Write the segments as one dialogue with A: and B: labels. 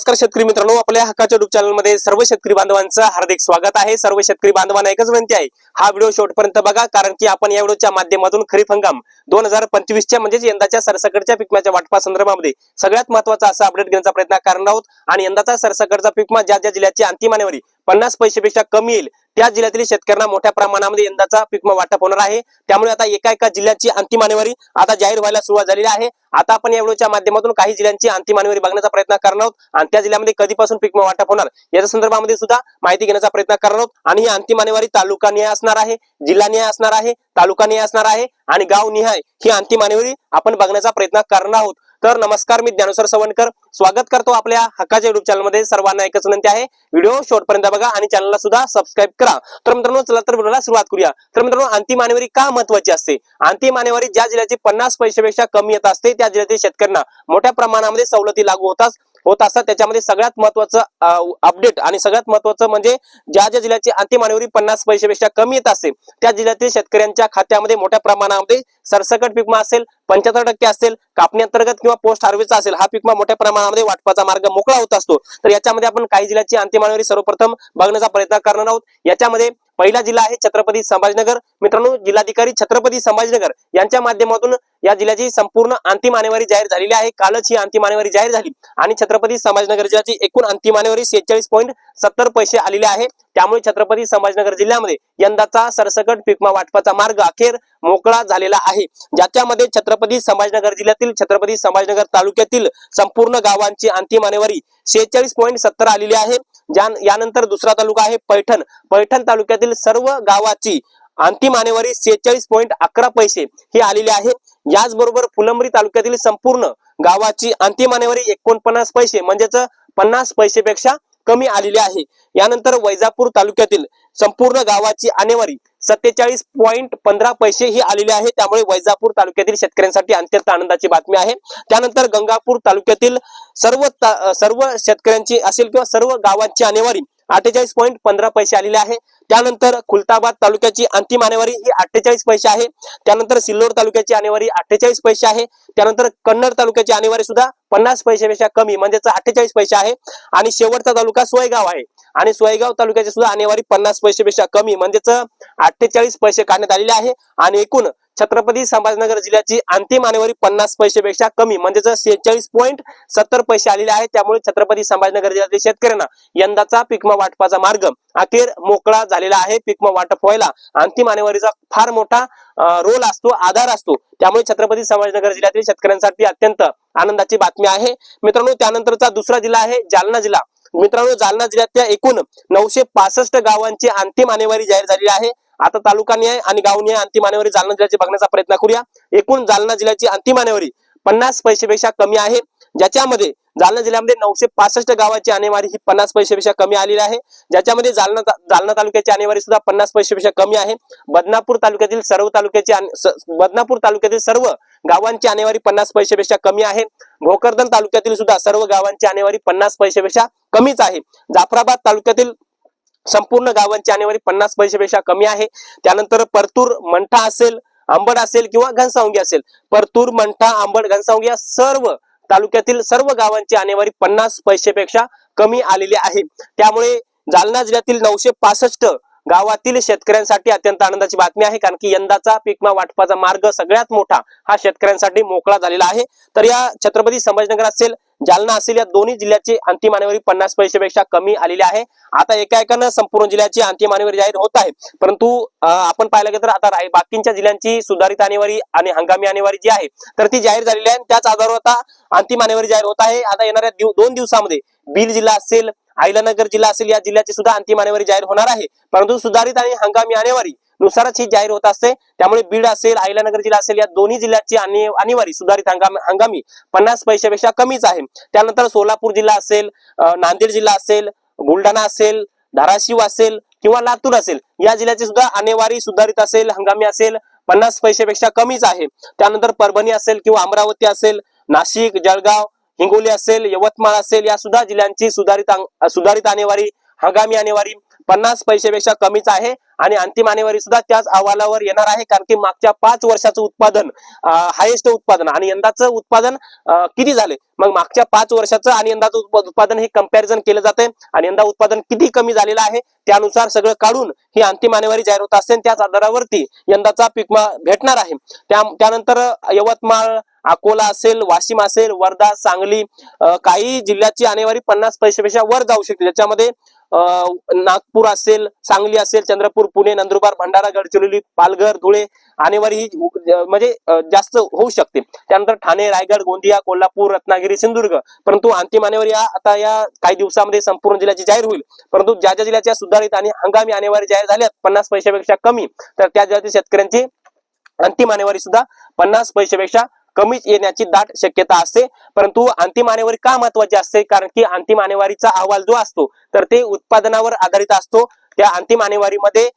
A: नमस्कार शेतकरी मित्रांनो, आपल्या हक्काच्या युट्यूब चॅनल मध्ये सर्व शेतकरी बांधवांचं हार्दिक स्वागत आहे। सर्व शेतकरी बांधवांना एकच विनंती आहे, हा व्हिडिओ शेवटपर्यंत बघा, कारण की आपण या व्हिडिओच्या माध्यमातून खरीप हंगाम 2025 च्या म्हणजे यंदाच्या सरसकटच्या पिकमाच्या वाटपा संदर्भामध्ये सगळ्यात महत्त्वाचा असा अपडेट घेण्याचा प्रयत्न करणार आहोत। आणि यंदाचा सरसकटचा पिकमा ज्या ज्या जिल्ह्याची अंतिम आणेवारी 50 पैशापेक्षा कमी येईल त्या जिल्ह्यातील शेतकऱ्यांना मोठ्या प्रमाणामध्ये यंदाचा पिकमा वाटप होणार आहे। त्यामुळे आता एका जिल्ह्याची अंतिम आणेवारी आता जाहीर व्हायला सुरुवात झालेली आहे। आता आपण या व्हिडिओच्या माध्यमातून काही जिल्ह्यांची अंतिम आणेवारी बघण्याचा प्रयत्न करणार आहोत आणि त्या जिल्ह्यामध्ये कधीपासून पिकमा वाटप होणार याच्या संदर्भामध्ये सुद्धा माहिती घेण्याचा प्रयत्न करणार आहोत। आणि ही अंतिम आणेवारी तालुका निहाय असणार आहे, जिल्हा निहाय असणार आहे, तालुका निहाय असणार आहे आणि गाव निहाय ही अंतिम आणेवारी आपण बघण्याचा प्रयत्न करणार आहोत। तर नमस्कार, मी ज्ञानेश्वर सवणकर स्वागत करतो आपल्या हक्काच्या युट्यूब चॅनल मध्ये। सर्वांना एकच विनंती आहे, व्हिडिओ शेवटपर्यंत बघा आणि चॅनलला सुद्धा सबस्क्राइब करा। तर मित्रांनो, चला तर व्हिडिओला सुरुवात करूया। तर मित्रांनो, अंतिम आणेवारी का महत्त्वाची असते? अंतिम आणेवारी ज्या जिल्ह्याची 50 पैशापेक्षा कमी येत असते त्या जिल्ह्यातील शेतकऱ्यांना मोठ्या प्रमाणामध्ये सवलती लागू होत असतात। त्याच्यामध्ये सगळ्यात महत्त्वाचं अपडेट आणि सगळ्यात महत्त्वाचं म्हणजे ज्या ज्या जिल्ह्याची अंतिम आणेवारी 50 पैशापेक्षा कमी येत असते त्या जिल्ह्यातील शेतकऱ्यांच्या खात्यामध्ये मोठ्या प्रमाणामध्ये सरसकट पिकमा असेल, 75% असेल, कापणी अंतर्गत किंवा पोस्ट हार्वेस्ट असेल, हा पिकमा मोठ्या प्रमाणामध्ये वाटपाचा मार्ग मोकळा होत असतो। तर याच्यामध्ये आपण काही जिल्ह्याची अंतिम आणेवारी सर्वप्रथम बघण्याचा प्रयत्न करणार आहोत। याच्यामध्ये पहिला जिल्हा आहे छत्रपती संभाजीनगर। मित्रांनो, जिल्हाधिकारी छत्रपती संभाजीनगर यांच्या माध्यमातून या जिल्ह्याची संपूर्ण अंतिम आणेवारी जाहीर झालेली आहे। कालच ही अंतिम आणेवारी जाहीर झाली आणि छत्रपती संभाजीनगर जिल्ह्याची एकूण अंतिम आणेवारी 46.70 पैसे आलेले आहे। त्यामुळे छत्रपती संभाजीनगर जिल्ह्यामध्ये यंदाचा सरसकट पिकमा वाटपाचा मार्ग अखेर मोकळा झालेला आहे। ज्याच्यामध्ये छत्रपती संभाजीनगर जिल्ह्यातील छत्रपती संभाजीनगर तालुक्यातील संपूर्ण गावांची अंतिम आणेवारी 46.70 आलेली आहे। यानंतर दुसरा तालुका आहे पैठण। पैठण तालुक्यातील सर्व गावाची अंतिम आणेवारी 46.11 पैसे ही आलेली आहे। याचबरोबर फुलंब्री तालुक्यातील संपूर्ण गावाची अंतिम आणेवारी 49 पैसे म्हणजेच 50 पैसेपेक्षा कमी आलेली आहे। यानंतर वैजापूर तालुक्यातील संपूर्ण गावाची आणेवारी 47.15 पैसे ही आलेली आहे। त्यामुळे वैजापूर तालुक्यातील शेतकऱ्यांसाठी अत्यंत आनंदाची बातमी आहे। त्यानंतर गंगापूर तालुक्यातील सर्व शेतकऱ्यांची असेल किंवा सर्व गावांची आणेवारी 48.15 पैसे आलेले आहे। त्यानंतर खुलताबाद तालुक्याची अंतिम आणेवारी ही 48 पैसे आहे। त्यानंतर सिल्लोड तालुक्याची आणेवारी 48 पैसे आहे। त्यानंतर कन्नड तालुक्याची आणेवारी सुद्धा 50 पैशापेक्षा कमी म्हणजेच 48 पैसे आहे। आणि शेवटचा तालुका सोयगाव आहे आणि सोयगाव तालुक्याची सुद्धा आणेवारी 50 पैशापेक्षा कमी म्हणजेच 48 पैसे काढण्यात आलेले आहे। आणि एकूण छत्रपती संभाजीनगर जिल्ह्याची अंतिम आणेवारी 50 पैशापेक्षा कमी म्हणजेच 46.70 पैसे आलेले आहेत। त्यामुळे छत्रपती संभाजीनगर जिल्ह्यातील शेतकऱ्यांना यंदाचा पिकमा वाटपाचा मार्ग अखेर मोकळा झालेला आहे। पिकमा वाटप व्हायला अंतिम आणेवारीचा फार मोठा रोल असतो, आधार असतो। त्यामुळे छत्रपती संभाजीनगर जिल्ह्यातील शेतकऱ्यांसाठी अत्यंत आनंदाची बातमी आहे। मित्रांनो, त्यानंतरचा दुसरा जिल्हा आहे जालना जिल्हा। मित्रांनो, जालना जिल्ह्यातल्या एकूण 965 गावांची अंतिम आणेवारी जाहीर झालेली आहे। आता तालुका निहाय आणि गाव निहाय अंतिम आणेवारी जालना जिल्ह्याची बघण्याचा प्रयत्न करूया। एकूण जालना जिल्ह्याची अंतिम आणेवारी 50 पैशापेक्षा कमी आहे। ज्याच्यामध्ये जालना जिल्ह्यामध्ये 965 गावांची आणेवारी ही 50 पैशापेक्षा कमी आलेली आहे। ज्याच्यामध्ये जालना तालुक्याची आणेवारी सुद्धा 50 पैशापेक्षा कमी आहे। बदनापूर तालुक्यातील सर्व गावांची आणेवारी 50 पैशापेक्षा कमी आहे। भोकरदन तालुक्यातील सुद्धा सर्व गावांची आणेवारी 50 पैशापेक्षा कमीच आहे। जाफराबाद तालुक्यातील संपूर्ण गावांची आणेवारी 50 पैशापेक्षा कमी आहे। त्यानंतर परतूर, मंठा असेल, अंबड असेल किंवा घनसावंगी असेल, परतूर, मंठा, अंबड, घनसावंगी या सर्व तालुक्यातील सर्व गावांची आणेवारी 50 पैशापेक्षा कमी आलेली आहे। त्यामुळे जालना जिल्ह्यातील 965 गावातील शेतकऱ्यांसाठी अत्यंत आनंदाची बातमी आहे, कारण की यंदाचा पिकमा वाटपाचा मार्ग सगळ्यात मोठा हा शेतकऱ्यांसाठी मोकळा झालेला आहे। तर या छत्रपती संभाजीनगर असेल, जालना असेल, या दोन्ही जिल्ह्याची अंतिम आणेवारी 50 पैशापेक्षा कमी आलेली आहे। आता एकाएकानं संपूर्ण जिल्ह्याची अंतिम आणेवारी जाहीर होत आहे, परंतु आपण पाहिलं गेलं तर आता बाकीच्या जिल्ह्यांची सुधारित आणेवारी आणि हंगामी आणेवारी जी आहे तर ती जाहीर झालेली आहे। त्याच आधारावर आता अंतिम आणेवारी जाहीर होत आहे। आता येणाऱ्या 2 दिवसामध्ये बीड जिल्हा असेल, अहिल्यानगर जिल्हा असेल, या जिल्ह्याची सुद्धा अंतिम आणेवारी जाहीर होणार आहे। परंतु सुधारित आणि हंगामी आणेवारी नुसारच ही जाहीर होत असते। त्यामुळे बीड असेल, अहिल्यानगर जिल्हा असेल, या दोन्ही जिल्ह्याची आणेवारी सुधारित हंगामी 50 पैशापेक्षा कमीच आहे। त्यानंतर सोलापूर जिल्हा असेल, नांदेड जिल्हा असेल, बुलढाणा असेल, धाराशिव असेल किंवा लातूर असेल, या जिल्ह्याची सुद्धा आणेवारी सुधारित असेल, हंगामी असेल, 50 पैशापेक्षा कमीच आहे। त्यानंतर परभणी असेल किंवा अमरावती असेल, नाशिक, जळगाव, हिंगोली असेल, यवतमाळ असेल, या सुद्धा जिल्ह्यांची सुधारित आणेवारी, हंगामी आणेवारी 50 पैशापेक्षा कमीच आहे आणि अंतिम आणेवारी सुद्धा त्याच अहवालावर येणार आहे, कारण की मागच्या 5 वर्षाचं उत्पादन हायेस्ट उत्पादन आणि यंदाचं उत्पादन किती झाले, मग मागच्या 5 वर्षाचं आणि यंदाचं उत्पादन हे कंपॅरिझन केलं जाते आणि यंदा उत्पादन किती कमी झालेलं आहे त्यानुसार सगळं काढून ही अंतिम आणेवारी जाहीर होत असते, त्याच आधारावरती यंदाचा पीक विमा भेटणार आहे। त्यानंतर यवतमाळ, अकोला असेल, वाशिम असेल, वर्धा, सांगली काही जिल्ह्याची आणेवारी 50 पैशापेक्षा वर जाऊ शकते, ज्याच्यामध्ये नागपूर असेल, सांगली असेल, चंद्रपूर, पुणे, नंदुरबार, भंडारा, गडचिरोली, पालघर, धुळे आणेवारी ही म्हणजे जास्त होऊ शकते। त्यानंतर ठाणे, रायगड, गोंदिया, कोल्हापूर, रत्नागिरी, सिंधुदुर्ग, परंतु अंतिम आणेवारी आता या काही दिवसामध्ये संपूर्ण जिल्ह्याची जाहीर होईल। परंतु ज्या ज्या जिल्ह्याच्या सुधारित आणि हंगामी आणेवारी जाहीर झाल्यात 50 पैशापेक्षा कमी, तर त्या जिल्ह्यातील शेतकऱ्यांची अंतिम आणेवारी सुद्धा 50 पैशापेक्षा कमीच येण्याची दाट शक्यता असते। परंतु अंतिम आणेवारी का महत्वाची असते, कारण की अंतिम आणेवारीचा अहवाल जो असतो तर ते उत्पादनावर आधारित असतो। त्या अंतिम आणेवारीमध्ये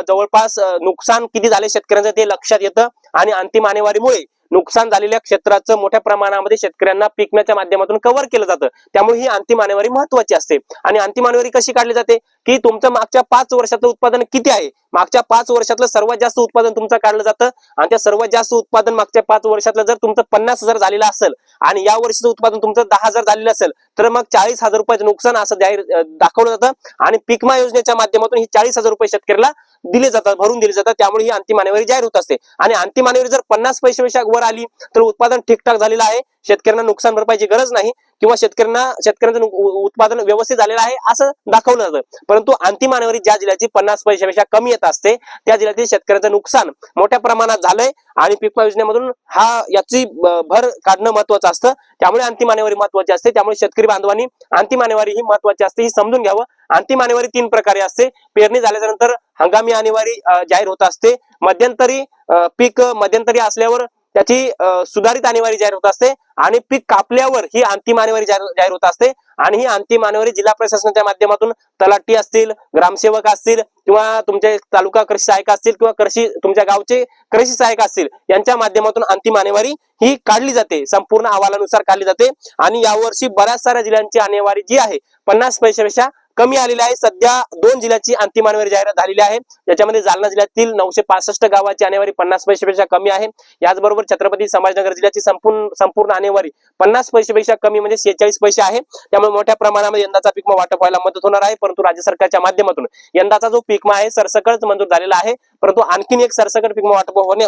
A: जवळपास नुकसान किती झाले शेतकऱ्यांचं ते लक्षात येतं आणि अंतिम आणेवारीमुळे नुकसान झालेल्या क्षेत्राचं मोठ्या प्रमाणामध्ये शेतकऱ्यांना पीक विम्याच्या माध्यमातून कव्हर केलं जातं, त्यामुळे ही अंतिम आणेवारी महत्वाची असते। आणि अंतिम आणेवारी कशी काढली जाते की तुमचं मागच्या 5 वर्षाचं उत्पादन किती आहे, मागच्या 5 वर्षातलं सर्वात जास्त उत्पादन तुमचं काढलं जातं आणि त्या सर्वात जास्त उत्पादन मागच्या 5 वर्षातलं जर तुमचं 50,000 झालेलं असेल आणि या वर्षीचं उत्पादन तुमचं 10,000 झालेलं असेल तर मग 40,000 रुपयाचं नुकसान असं जाहीर दाखवलं जातं आणि पीक विमा योजनेच्या माध्यमातून ही 40,000 रुपये शेतकऱ्याला दिले जातात, भरून दिले जातात, त्यामुळे ही अंतिम आणेवारी जाहीर होत असते। आणि अंतिम आणेवारी जर 50 पैशापेक्षा वर आली तर उत्पादन ठीकठाक झालेलं आहे, शेतकऱ्यांना नुकसान भरपाईची गरज नाही किंवा शेतकऱ्यांचं उत्पादन व्यवस्थित झालेलं आहे असं दाखवलं जातं। परंतु अंतिम आणेवारी ज्या जिल्ह्याची 50 पैशापेक्षा कमी येत असते त्या जिल्ह्यातील शेतकऱ्यांचं नुकसान मोठ्या प्रमाणात झालंय आणि पीक विमा योजनेमधून याची भर काढणं महत्वाचं असतं, त्यामुळे अंतिम आणेवारी महत्वाची असते। त्यामुळे शेतकरी बांधवांनी अंतिम आणेवारी ही महत्वाची असते ही समजून घ्यावं। अंतिम आणेवारी 3 प्रकारे असते, पेरणी झाल्यानंतर हंगामी आणेवारी जाहीर होत असते, मध्यंतरी पीक मध्यंतरी असल्यावर त्याची सुधारित आणेवारी जाहीर होत असते आणि पीक कापल्यावर ही अंतिम आणेवारी जाहीर होत असते। आणि ही अंतिम आणेवारी जिल्हा प्रशासनाच्या माध्यमातून तलाठी असतील, ग्रामसेवक असतील किंवा तुमचे तालुका कृषी सहाय्यक असतील किंवा तुमच्या गावचे कृषी सहाय्यक असतील यांच्या माध्यमातून अंतिम आणेवारी ही काढली जाते, संपूर्ण अहवालानुसार काढली जाते। आणि यावर्षी बऱ्याच साऱ्या जिल्ह्यांची आणेवारी जी आहे 50 पैशापेक्षा कमी आलेली आहे। सध्या 2 जिल्ह्याची अंतिम आणेवारी जाहीर झालेली आहे, ज्याच्यामध्ये जालना जिल्ह्यातील 965 गावाची आणेवारी 50 पैशापेक्षा कमी आहे। याचबरोबर छत्रपती संभाजीनगर जिल्ह्याची संपूर्ण आणेवारी 50 पैशापेक्षा कमी म्हणजे 46 पैसे आहे, त्यामुळे मोठ्या प्रमाणामध्ये यंदाचा पीक विमा वाटप व्हायला मदत होणार आहे। परंतु राज्य सरकारच्या माध्यमातून यंदाचा जो पीक विमा आहे सरसकट मंजूर झालेला आहे, परंतु आणखीन एक सरसकट पीक विमा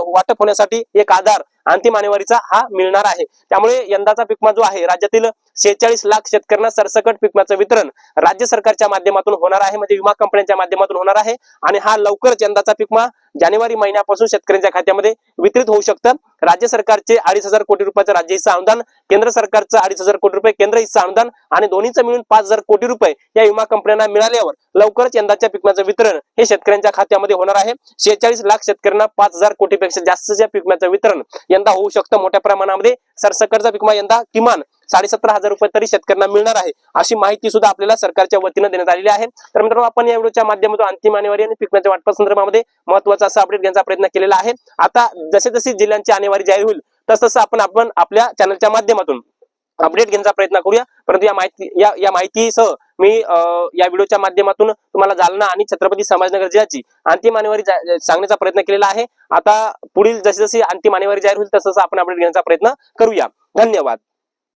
A: वाटप होण्यासाठी एक आधार अंतिम आणेवारीचा हा मिळणार आहे। त्यामुळे यंदाचा पीक विमा जो आहे राज्यातील 46 लाख शेतकऱ्यांना सरसकट पीक विम्याचं वितरण राज्य सरकारच्या माध्यमातून होणार आहे, म्हणजे विमा कंपन्यांच्या माध्यमातून होणार आहे आणि हा लवकरच यंदाचा पीक विमा जानेवारी महिन्यापासून शेतकऱ्यांच्या खात्यामध्ये वितरित होऊ शकतं। राज्य सरकारचे 2,500 कोटी रुपयाचं राज्य हिस्सा अनुदान, केंद्र सरकारचं 2,500 कोटी रुपये केंद्र हिस्सा अनुदान आणि दोन्हीचं मिळून 5,000 कोटी रुपये या विमा कंपन्यांना मिळाल्यावर लवकरच यंदाच्या पीक विम्याचं वितरण हे शेतकऱ्यांच्या खात्यामध्ये होणार आहे। 46 लाख शेतकऱ्यांना 5,000 कोटीपेक्षा जास्तच्या पीक विम्याचं वितरण यंदा होऊ शकतं मोठ्या प्रमाणामध्ये। सरसकटचा पीक विमा यंदा किमान 17,500 रुपये तरी शेतकऱ्यांना मिळणार आहे, अशी माहिती सुद्धा आपल्याला सरकारच्या वतीनं देण्यात आलेली आहे। तर मित्रांनो, आपण या व्हिडिओच्या माध्यमातून अंतिम आणेवारी आणि पीक विम्याच्या वाटपा संदर्भामध्ये महत्त्वाचा असा अपडेट घेण्याचा प्रयत्न केलेला आहे। आता जसे जसे जिल्ह्यांची आणेवारी जाहीर होईल तसं आपण आपल्या चॅनलच्या माध्यमातून अपडेट घेण्याचा प्रयत्न करूया। परंतु या माहितीसह मी या व्हिडिओच्या माध्यमातून तुम्हाला जालना आणि छत्रपती संभाजीनगर जिल्ह्याची अंतिम आणेवारी सांगण्याचा प्रयत्न केलेला आहे। आता पुढील जशी जशी अंतिम आणेवारी जाहीर होईल तसं आपण अपडेट घेण्याचा प्रयत्न करूया। धन्यवाद।